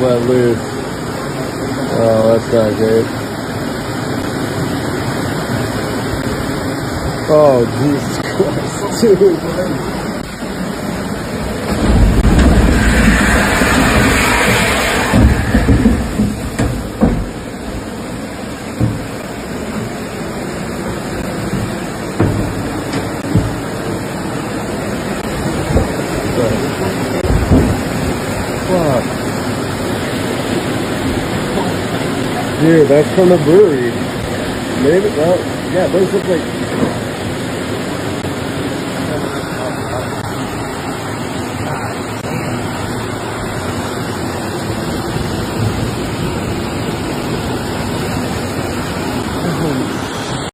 let loose. Oh, that's not great. Oh, Jesus Christ, dude. Fuck. Dude, that's from the brewery. Maybe, well, yeah, those look like